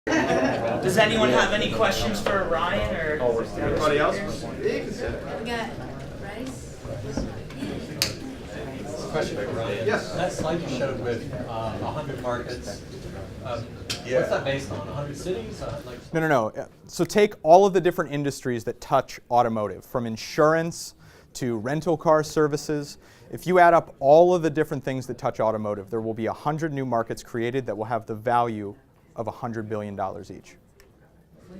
Does anyone have any questions for Ryan or Anybody else? We got rice. Question for Ryan. Yes. That slide you showed with 100 markets, what's that based on? 100 cities? No. So take all of the different industries that touch automotive, from insurance to rental car services. If you add up all of the different things that touch automotive, there will be 100 new markets created that will have the value of $100 billion each.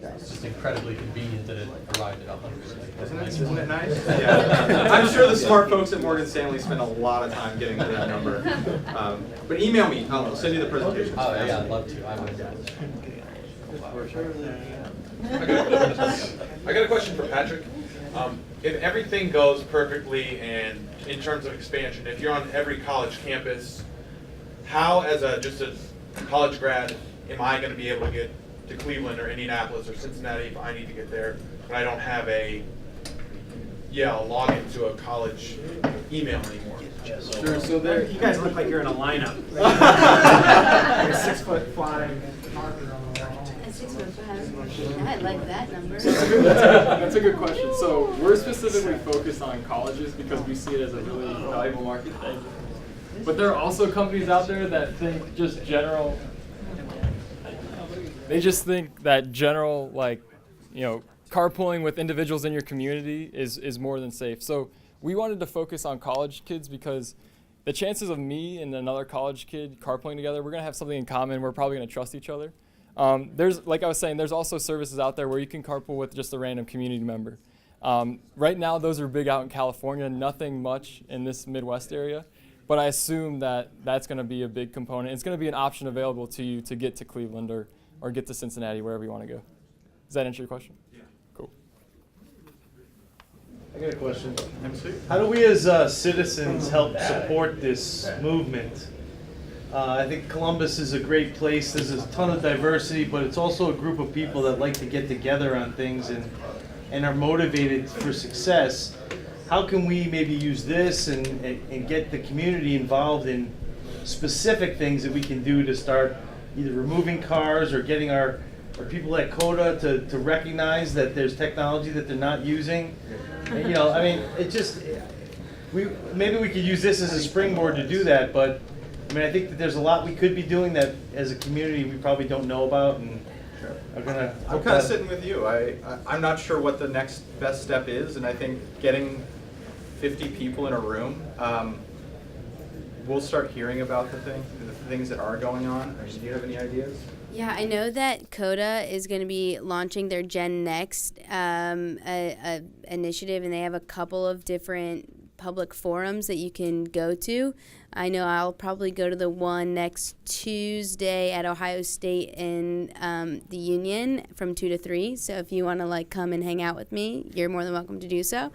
It's just incredibly convenient that it arrived at 100. Isn't it nice? Yeah. I'm sure the smart folks at Morgan Stanley spend a lot of time getting to that number. But email me. I'll send you the presentation. Oh yeah, I'd love to. I would. I got a question for Patrick. If everything goes perfectly and in terms of expansion, if you're on every college campus, how, as just a college grad, am I going to be able to get to Cleveland or Indianapolis or Cincinnati if I need to get there, but I don't have a login to a college email anymore? Sure, so there, you guys look like you're in a lineup. Like a 6'5" marker on the wall. A 6'5". I like that number. That's a good question. So we're specifically focused on colleges because we see it as a really valuable market. But there are also companies out there that think just general. They just think that general, like, carpooling with individuals in your community is more than safe. So we wanted to focus on college kids because the chances of me and another college kid carpooling together, we're going to have something in common. We're probably going to trust each other. There's, like I was saying, there's also services out there where you can carpool with just a random community member. Right now, those are big out in California, nothing much in this Midwest area. But I assume that that's going to be a big component. It's going to be an option available to you to get to Cleveland or get to Cincinnati, wherever you want to go. Does that answer your question? Yeah. Cool. I got a question. MC? How do we as citizens help support this movement? I think Columbus is a great place. There's a ton of diversity, but it's also a group of people that like to get together on things and are motivated for success. How can we maybe use this and get the community involved in specific things that we can do to start either removing cars or getting our people at CODA to recognize that there's technology that they're not using? And, I mean, maybe we could use this as a springboard to do that, but I mean, I think that there's a lot we could be doing that as a community we probably don't know about and are gonna. I'm kind of sitting with you. I'm not sure what the next best step is, and I think getting 50 people in a room, we'll start hearing about the things that are going on. Do you have any ideas? Yeah, I know that CODA is going to be launching their Gen Next initiative, and they have a couple of different public forums that you can go to. I know I'll probably go to the one next Tuesday at Ohio State in the Union from 2 to 3. So if you want to come and hang out with me, you're more than welcome to do so.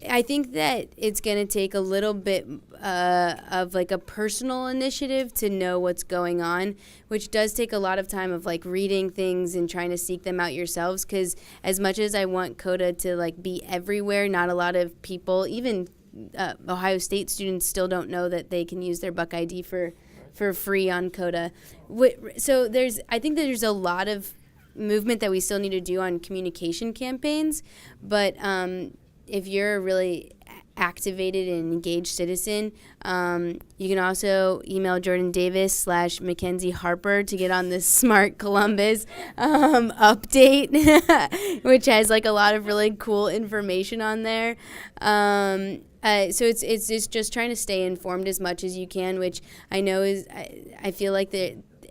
I think that it's going to take a little bit of a personal initiative to know what's going on, which does take a lot of time of reading things and trying to seek them out yourselves. Because as much as I want CODA to be everywhere, not a lot of people, even Ohio State students, still don't know that they can use their Buck ID for free on CODA. So I think that there's a lot of movement that we still need to do on communication campaigns, but if you're a really activated and engaged citizen, you can also email Jordan Davis / Mackenzie Harper to get on the Smart Columbus update, which has a lot of really cool information on there. So it's just trying to stay informed as much as you can, which I know I feel like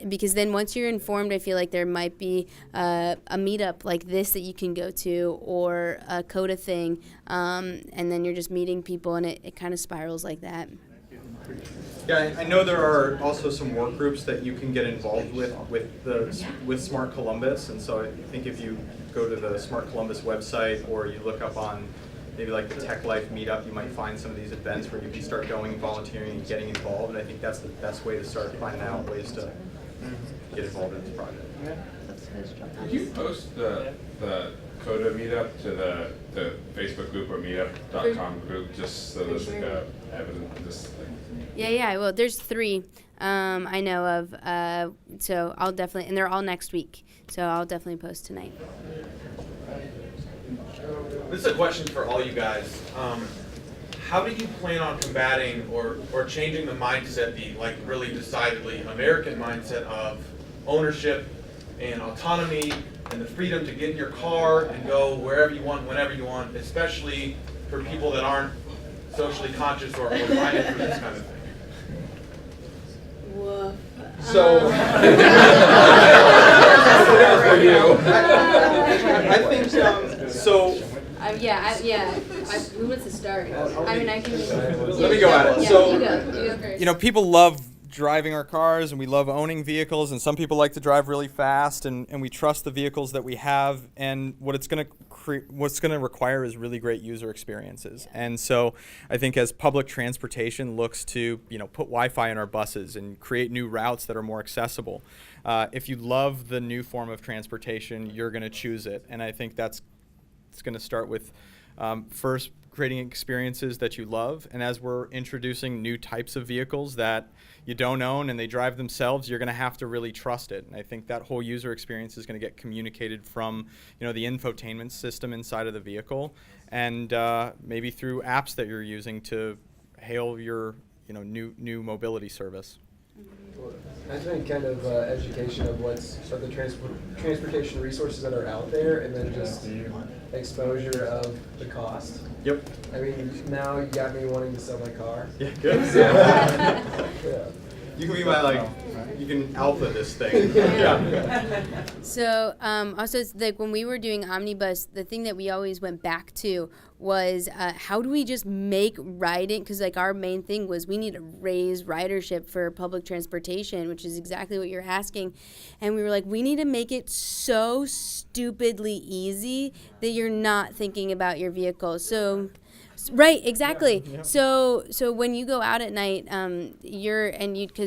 because then once you're informed, I feel like there might be a meetup like this that you can go to, or a CODA thing, and then you're just meeting people, and it kind of spirals like that. Yeah, I know there are also some work groups that you can get involved with Smart Columbus, and so I think if you go to the Smart Columbus website or you look up on maybe the Tech Life meetup, you might find some of these events where you can start going, volunteering, and getting involved, and I think that's the best way to start finding out ways to get involved in this project. Could you post the CODA meetup to the Facebook group or meetup.com group just so there's evidence? Yeah, I will. There's 3. I know of. So I'll definitely, and they're all next week. So I'll definitely post tonight. This is a question for all you guys. How do you plan on combating or changing the mindset, the like really decidedly American mindset of ownership and autonomy and the freedom to get in your car and go wherever you want, whenever you want, especially for people that aren't socially conscious or minded for this kind of thing? Woof. So, I think so. Who wants to start? I mean, I can. Let me go at it. Yeah, So, you go first. You know, people love driving our cars and we love owning vehicles, and some people like to drive really fast, and we trust the vehicles that we have, and what's going to require is really great user experiences. And so I think as public transportation looks to, you know, put Wi-Fi in our buses and create new routes that are more accessible, if you love the new form of transportation, you're going to choose it. And I think it's going to start with first creating experiences that you love, and as we're introducing new types of vehicles that you don't own and they drive themselves, you're going to have to really trust it. And I think that whole user experience is going to get communicated from, you know, the infotainment system inside of the vehicle, and maybe through apps that you're using to hail your, you know, new mobility service. I think kind of education of the transportation resources that are out there, and then just exposure of the cost. Yep. I mean, now you got me wanting to sell my car. Yeah, good. Yeah. You can be my you can alpha this thing. Yeah. So also, it's like when we were doing Omnibus, the thing that we always went back to was how do we just make riding, because like our main thing was we need to raise ridership for public transportation, which is exactly what you're asking. And we were like, we need to make it so stupidly easy that you're not thinking about your vehicle. So right, exactly. Yeah. So when you go out at night,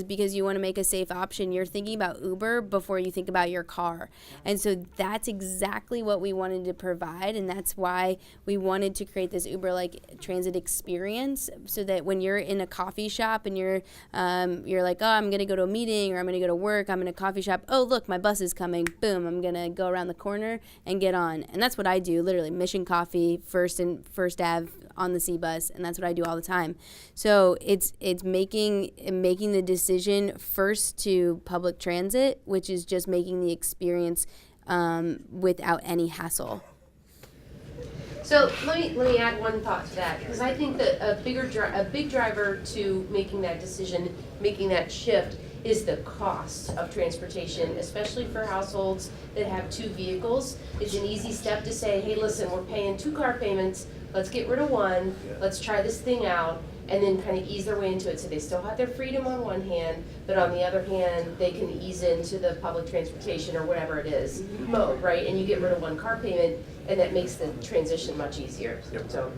because you want to make a safe option, you're thinking about Uber before you think about your car. And so that's exactly what we wanted to provide, and that's why we wanted to create this Uber-like transit experience, so that when you're in a coffee shop and you're like, oh, I'm gonna go to a meeting or I'm gonna go to work, I'm in a coffee shop, oh look, my bus is coming, boom, I'm gonna go around the corner and get on. And that's what I do, literally, Mission Coffee, First Ave on the Cbus, and that's what I do all the time. So it's making the decision first to public transit, which is just making the experience without any hassle. So let me add one thought to that, because I think that a big driver to making that decision, making that shift, is the cost of transportation, especially for households that have two vehicles. It's an easy step to say, hey, listen, we're paying 2 car payments, let's get rid of one, let's try this thing out, and then kind of ease their way into it. So they still have their freedom on one hand, but on the other hand, they can ease into the public transportation or whatever it is mode, right? And you get rid of 1 car payment, and that makes the transition much easier. Yep. So,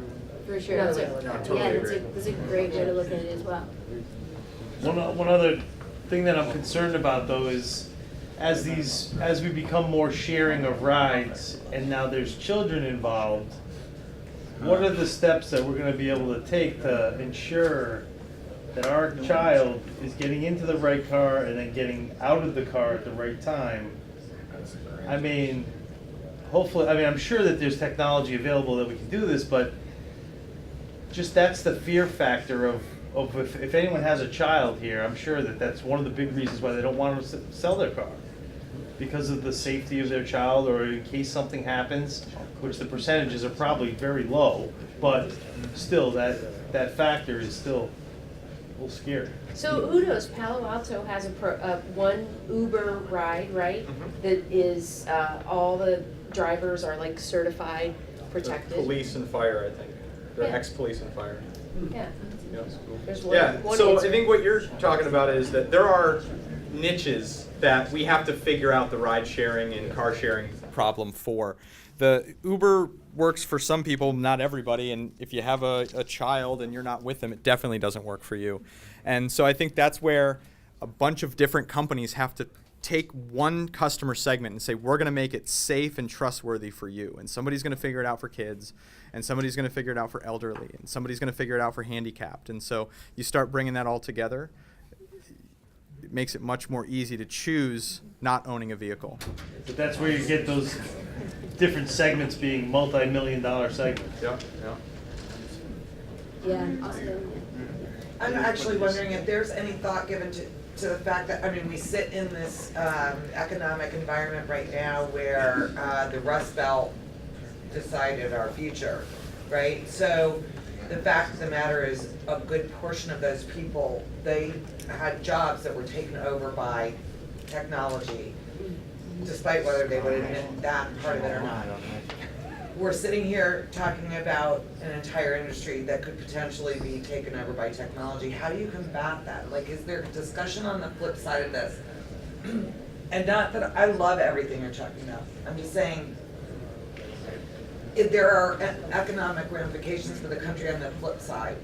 For sure. No, That's a great way to look at it as well. One other thing that I'm concerned about, though, is as we become more sharing of rides, and now there's children involved, what are the steps that we're going to be able to take to ensure that our child is getting into the right car and then getting out of the car at the right time? I mean, hopefully, I'm sure that there's technology available that we can do this, but just that's the fear factor of if anyone has a child here, I'm sure that's one of the big reasons why they don't want to sell their car, because of the safety of their child, or in case something happens, which the percentages are probably very low, but still that factor is still a little scary. So who knows? Palo Alto has one Uber ride, right? That is all the drivers are like certified, protected. Police and fire, I think. They're Yeah. ex-police and fire. Yeah. Yeah. There's one. Yeah, one so answer. I think what you're talking about is that there are niches that we have to figure out the ride sharing and car sharing problem for. The Uber works for some people, not everybody, and if you have a child and you're not with them, it definitely doesn't work for you. And so I think that's where a bunch of different companies have to take one customer segment and say, we're going to make it safe and trustworthy for you. And somebody's going to figure it out for kids, and somebody's going to figure it out for elderly, and somebody's going to figure it out for handicapped. And so you start bringing that all together. it makes it much more easy to choose not owning a vehicle. But that's where you get those different segments being multi-million-dollar segments. Yeah, yeah. Yeah, Austin. I'm actually wondering if there's any thought given to the fact that, I mean, we sit in this economic environment right now where the Rust Belt decided our future, right? So the fact of the matter is a good portion of those people, they had jobs that were taken over by technology, despite whether they would admit that part of it or not. We're sitting here talking about an entire industry that could potentially be taken over by technology. How do you combat that? Like, is there discussion on the flip side of this? And not that I love everything you're talking about. I'm just saying, if there are economic ramifications for the country on the flip side.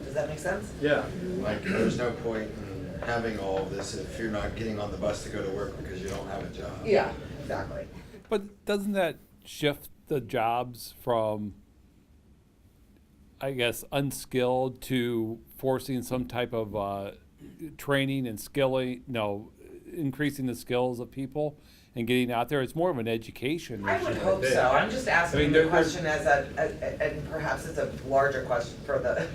Does that make sense? Yeah. Like, there's no point in having all of this if you're not getting on the bus to go to work because you don't have a job. Yeah, exactly. But doesn't that shift the jobs from, I guess, unskilled to forcing some type of training and skilling, increasing the skills of people and getting out there? It's more of an education I issue. would hope so. I'm just asking the question as and perhaps it's a larger question for the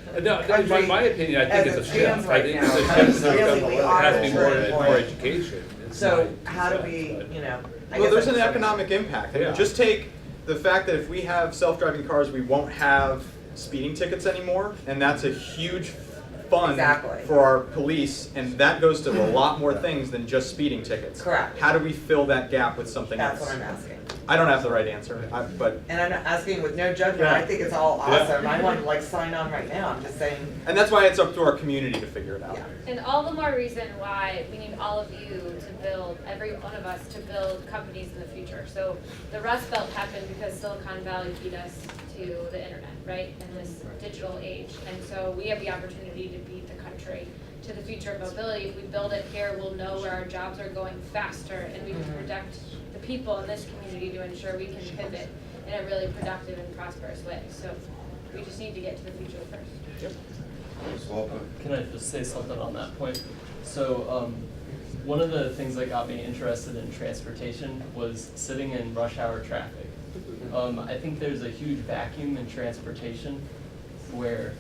country. My opinion, I think it's a shift. Right I think now. it's a shift. Really, we It has to be are more education. So how do we, Well, there's an economic impact. I mean, just take the fact that if we have self-driving cars, we won't have speeding tickets anymore, and that's a huge fund for our police, and that goes to a lot more things than just speeding tickets. Correct. How do we fill that gap with something else? That's what I'm asking. I don't have the right answer, but... And I'm asking with no judgment. I think it's all awesome. I want to sign on right now. I'm just saying. And that's why it's up to our community to figure it out. And all the more reason why we need all of you to build, every one of us, to build companies in the future. So the Rust Belt happened because Silicon Valley beat us to the internet, right? In this digital age. And so we have the opportunity to beat the country to the future of mobility. If we build it here, we'll know where our jobs are going faster, and we can protect the people in this community to ensure we can pivot in a really productive and prosperous way. So we just need to get to the future first. Yep. Can I just say something on that point? So one of the things that got me interested in transportation was sitting in rush hour traffic. I think there's a huge vacuum in transportation where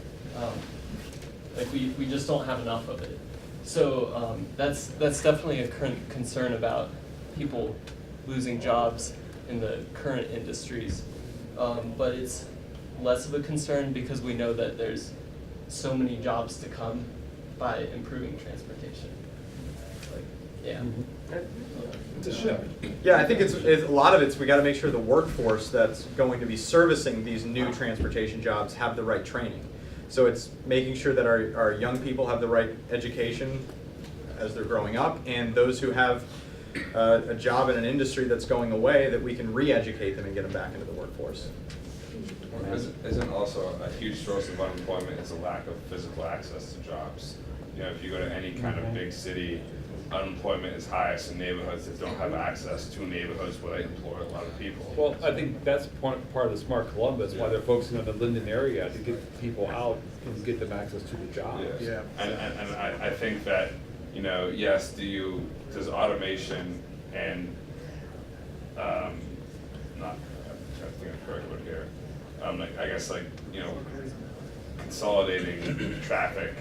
like we just don't have enough of it. So that's definitely a current concern about people losing jobs in the current industries. But it's less of a concern because we know that there's so many jobs to come by improving transportation. Like, yeah. It's a shift. Yeah, I think it's a lot of it's we got to make sure the workforce that's going to be servicing these new transportation jobs have the right training. So it's making sure that our young people have the right education as they're growing up, and those who have a job in an industry that's going away, that we can re-educate them and get them back into the workforce. Isn't also a huge source of unemployment is a lack of physical access to jobs. If you go to any kind of big city, unemployment is highest in neighborhoods that don't have access to neighborhoods where they employ a lot of people. Well, I think that's part of the Smart Columbus, why they're focusing on the Linden area to get people out and get them access to the jobs. Yes. And I think that, yes, does automation and, I'm trying to think of the correct word here, consolidating traffic,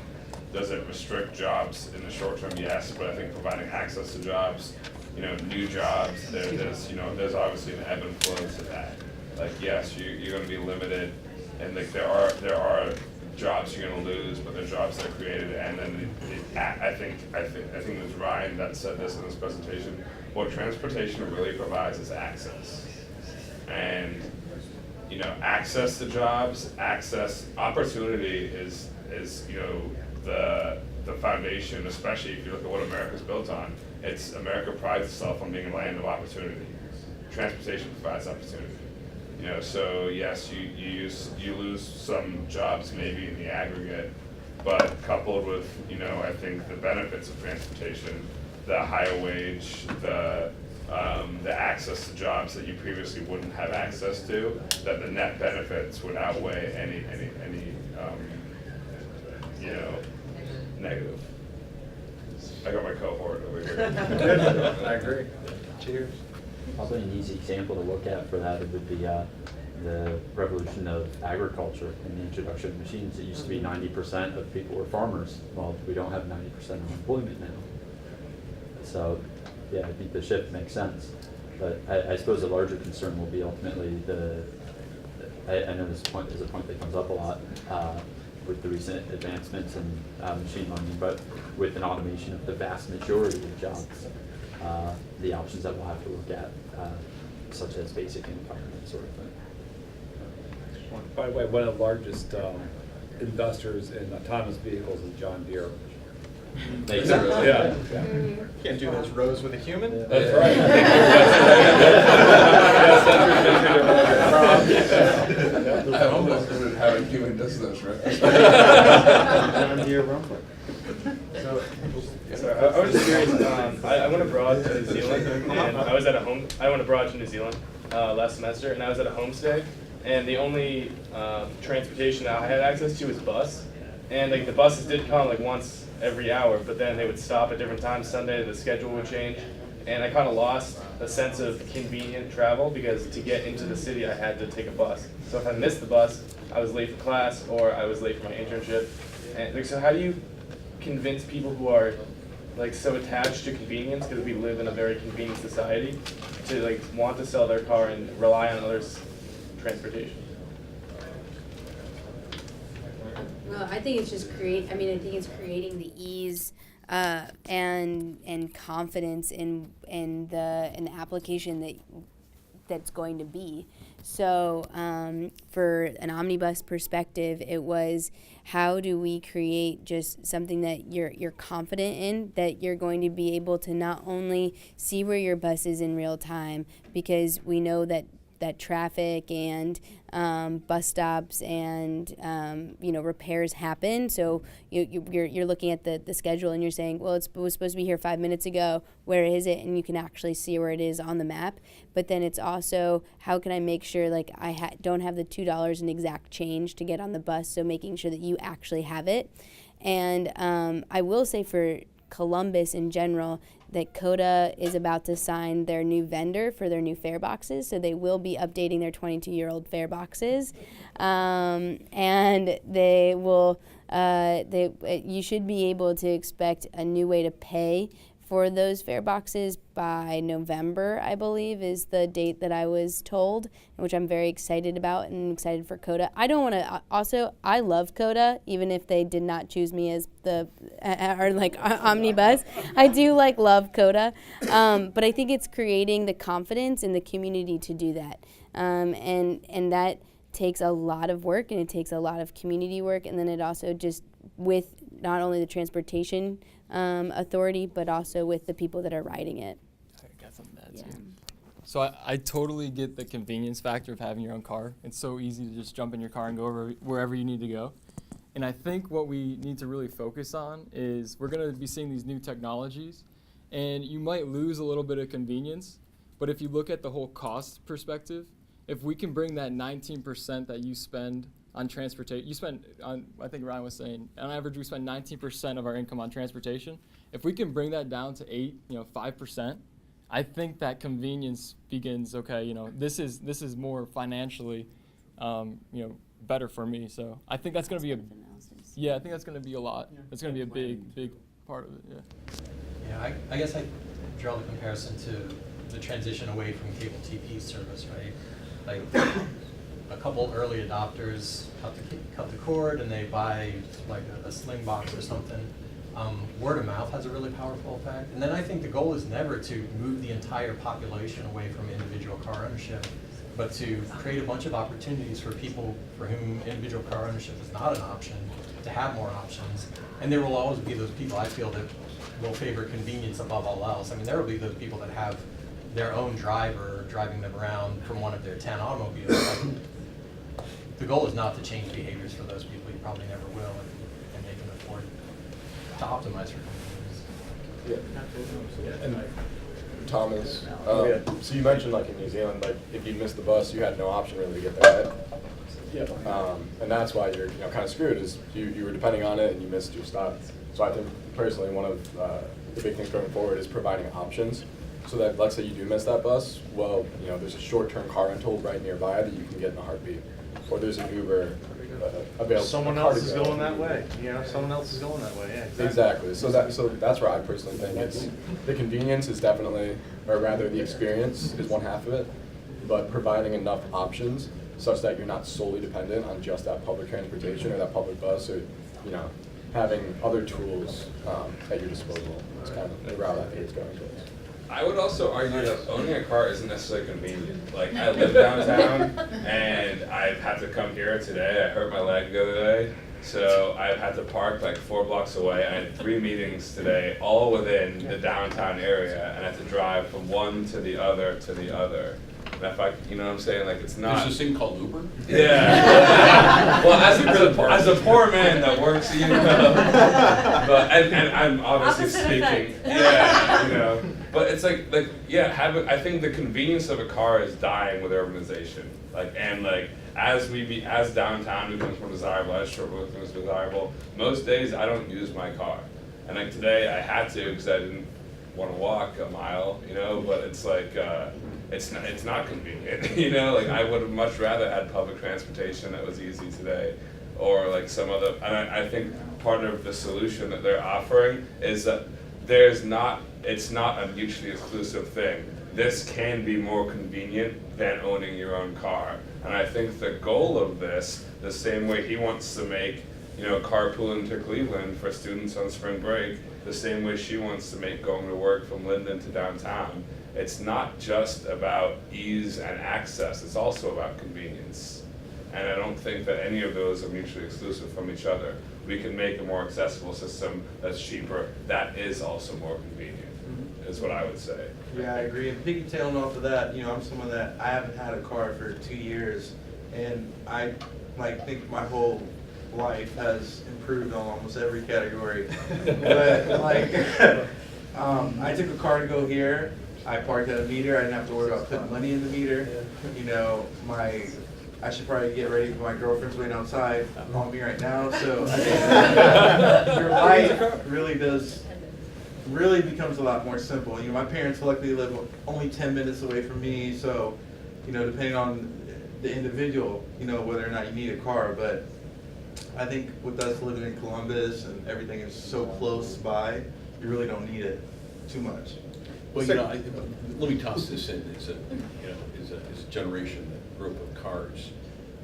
does it restrict jobs in the short term? Yes, but I think providing access to jobs, new jobs, there's obviously an ebb and flow to that. Like, yes, you're going to be limited, and like there are jobs you're going to lose, but there's jobs that are created, and then I think it was Ryan that said this in his presentation. What transportation really provides is access, and access to jobs, opportunity is the foundation, especially if you look at what America's built on. America prides itself on being a land of opportunity. Transportation provides opportunity. So yes, you lose some jobs maybe in the aggregate, but coupled with I think the benefits of transportation, the higher wage, the access to jobs that you previously wouldn't have access to, that the net benefits would outweigh any negative. I got my cohort over here. I agree. Cheers. Probably an easy example to look at for that would be the revolution of agriculture and the introduction of machines. It used to be 90% of people were farmers. Well, we don't have 90% of employment now. So, yeah, I think the shift makes sense. But I suppose the larger concern will be ultimately I know this point is a point that comes up a lot with the recent advancements in machine learning, but with an automation of the vast majority of jobs, the options that we'll have to look at, such as basic income and that sort of thing. By the way, one of the largest investors in autonomous vehicles is John Deere. Makes Yeah. it really- Yeah. Can't do those rows with a human? That's right. I almost didn't have a human distance, right? John Deere Rumble. So I was just curious. I went abroad to New Zealand, and I went abroad to New Zealand last semester, and I was at a homestay, and the only transportation that I had access to was bus, and like the buses did come like once every hour, but then they would stop at different times. Sunday the schedule would change, and I kind of lost a sense of convenient travel because to get into the city I had to take a bus. So if I missed the bus, I was late for class or I was late for my internship. And like, so how do you convince people who are like so attached to convenience, because we live in a very convenient society, to like want to sell their car and rely on others' transportation? Well, I think it's just I think it's creating the ease and confidence in the application that's going to be. So for an omnibus perspective, it was how do we create just something that you're confident in, that you're going to be able to not only see where your bus is in real time, because we know that traffic and bus stops and repairs happen. So you're looking at the schedule and you're saying, well, it was supposed to be here 5 minutes ago. Where is it? And you can actually see where it is on the map. But then it's also, how can I make sure like I don't have the $2 in exact change to get on the bus? So making sure that you actually have it. And I will say for Columbus in general, that Coda is about to sign their new vendor for their new fare boxes, so they will be updating their 22-year-old fare boxes, and they will. You should be able to expect a new way to pay for those fare boxes by November, I believe, is the date that I was told, which I'm very excited about and excited for Coda. I don't want to. Also, I love Coda, even if they did not choose me as omnibus. I do love Coda, but I think it's creating the confidence in the community to do that, and that takes a lot of work, and it takes a lot of community work, and then it also just with not only the transportation authority, but also with the people that are riding it. I got something to add too. So I totally get the convenience factor of having your own car. It's so easy to just jump in your car and go wherever you need to go. And I think what we need to really focus on is we're going to be seeing these new technologies, and you might lose a little bit of convenience, but if you look at the whole cost perspective, if we can bring that 19% that you spend on transportation, I think Ryan was saying, on average we spend 19% of our income on transportation. If we can bring that down to 5%, I think that convenience begins, this is more financially, better for me. So I think that's going to be I think that's going to be a lot. It's going to be a big part of it, Yeah, I guess I draw the comparison to the transition away from cable TV service, right? Like a couple early adopters cut the cord and they buy like a sling box or something. Word of mouth has a really powerful effect. And then I think the goal is never to move the entire population away from individual car ownership, but to create a bunch of opportunities for people for whom individual car ownership is not an option, to have more options. And there will always be those people, I feel, that will favor convenience above all else. I mean, there will be those people that have their own driver driving them around from one of their 10 automobiles. The goal is not to change behaviors for those people. You probably never will, and they can afford to optimize for convenience. Yeah. And Thomas, so you mentioned like in New Zealand, like if you missed the bus, you had no option really to get there, right? Yeah. And that's why you're kind of screwed, is you were depending on it and you missed your stop. So I think personally one of the big things going forward is providing options, so that let's say you do miss that bus, well, you know, there's a short-term car rental right nearby that you can get in a heartbeat, or there's an Uber available. Someone else is going that way, you know, someone else is going that way, yeah, Exactly. So that's where I personally think it's the convenience is definitely, or rather the experience is one half of it, but providing enough options such that you're not solely dependent on just that public transportation or that public bus, or you know, having other tools at your disposal. It's kind of the route I think it's going towards. I would also argue that owning a car isn't necessarily convenient. Like, I live downtown, and I've had to come here today. I hurt my leg the other day, so I've had to park like 4 blocks away. I had 3 meetings today, all within the downtown area, and I had to drive from one to the other to the other. And if I, you know what I'm saying, like, it's not. There's this thing called Uber? Yeah. Well, as a poor man that works, you know, but, and I'm obviously speaking. Yeah, you know. But it's like yeah, I think the convenience of a car is dying with urbanization. Like, and like, as downtown becomes more desirable, as Sherwood becomes desirable, most days I don't use my car. And like today I had to because I didn't want to walk a mile, you know, but it's like, it's not convenient, you know, like I would have much rather had public transportation that was easy today, or like some other, and I think part of the solution that they're offering is that it's not a mutually exclusive thing. This can be more convenient than owning your own car. And I think the goal of this, the same way he wants to make, you know, carpooling to Cleveland for students on spring break, the same way she wants to make going to work from Linden to downtown. It's not just about ease and access, it's also about convenience. And I don't think that any of those are mutually exclusive from each other. We can make a more accessible system that's cheaper, that is also more convenient, is what I would say. Yeah, I agree. And piggybacking off of that, you know, I'm someone that I haven't had a car for 2 years, and I think my whole life has improved on almost every category. But I took a car to go here. I parked at a meter. I didn't have to worry about putting money in the meter. You know, I should probably get ready for my girlfriend's waiting outside on me right now. So I think your life really becomes a lot more simple. You know, my parents luckily live only 10 minutes away from me, so, you know, depending on the individual, you know, whether or not you need a car, but I think with us living in Columbus and everything is so close by, you really don't need it too much. Well, you know, let me toss this in as a generation that grew up with cars,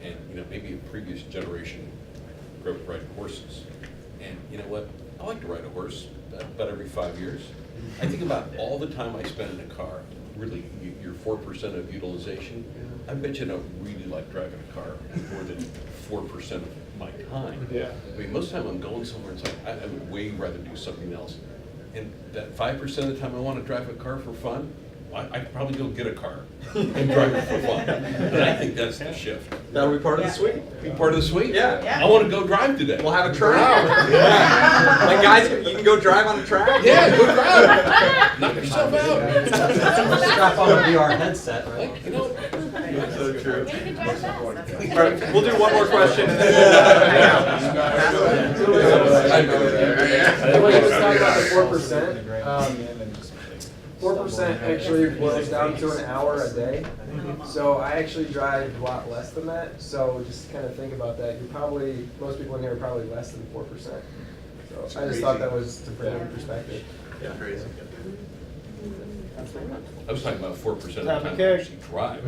and you know, maybe a previous generation grew up riding horses. And you know what? I like to ride a horse about every 5 years. I think about all the time I spend in a car. Really, your 4% of utilization. I bet you don't really like driving a car more than 4% of my time. Yeah. I mean, most of the time I'm going somewhere, it's like I would way rather do something else. And that 5% of the time I want to drive a car for fun, I could probably go get a car and drive it for fun. And I think that's the shift. That'll be part of the suite. Be part of the suite? Yeah. I want to go drive today. We'll have a track. Yeah. Like, guys, you can go drive on a track. Yeah, go drive. Knock yourself out. Strap on a VR headset, right? Like, you know, That's so true. They can drive fast. All right, we'll do one more question and then When you talk about the 4%, 4% actually boils down to an hour a day. So I actually drive a lot less than that. So just kind of think about that. Most people in here are probably less than 4%. So I just thought that was to put it in perspective. Yeah, crazy. I was talking about 4% of the time I actually drive.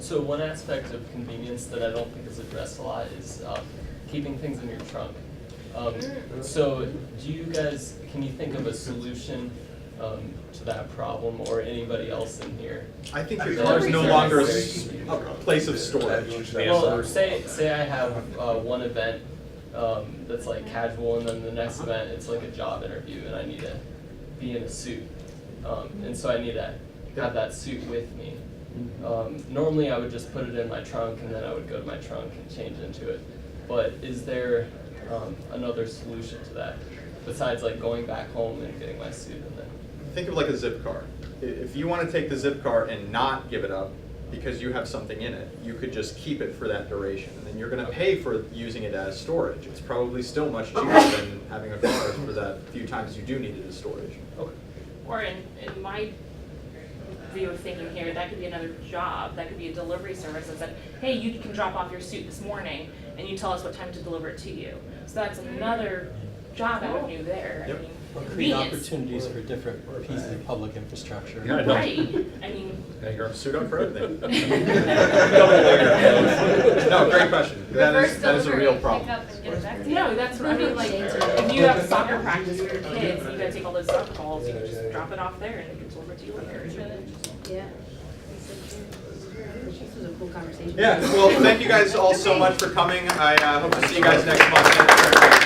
So one aspect of convenience that I don't think is addressed a lot is keeping things in your trunk. So can you think of a solution to that problem, or anybody else in here? I think your car is no longer a place of storage. Well, say I have one event that's like casual, and then the next event it's like a job interview, and I need to be in a suit, and so I need to have that suit with me. Normally I would just put it in my trunk, and then I would go to my trunk and change into it. But is there another solution to that besides like going back home and getting my suit and then? Think of like a zip car. If you want to take the zip car and not give it up, because you have something in it. You could just keep it for that duration, and then you're going to pay for using it as storage. It's probably still much cheaper than having a car for that few times you do need it as storage. Okay. Or in my view of thinking here, that could be another job. That could be a delivery service that said, hey, you can drop off your suit this morning, and you tell us what time to deliver it to you. So that's another job avenue there. Yep. I mean, Or create convenience. opportunities for different pieces of public infrastructure. Yeah, I know. Right. I mean, There you go. Suit up for everything. No, great question. That is a real problem. no, that's what I mean. Like, if you have soccer practice for your kids, and you gotta take all those soccer balls, you can just drop it off there, and it gets delivered to you later. Yeah. This was a cool conversation. Yeah, well, thank you guys all so much for coming. I hope to see you guys next month. Thank you very much.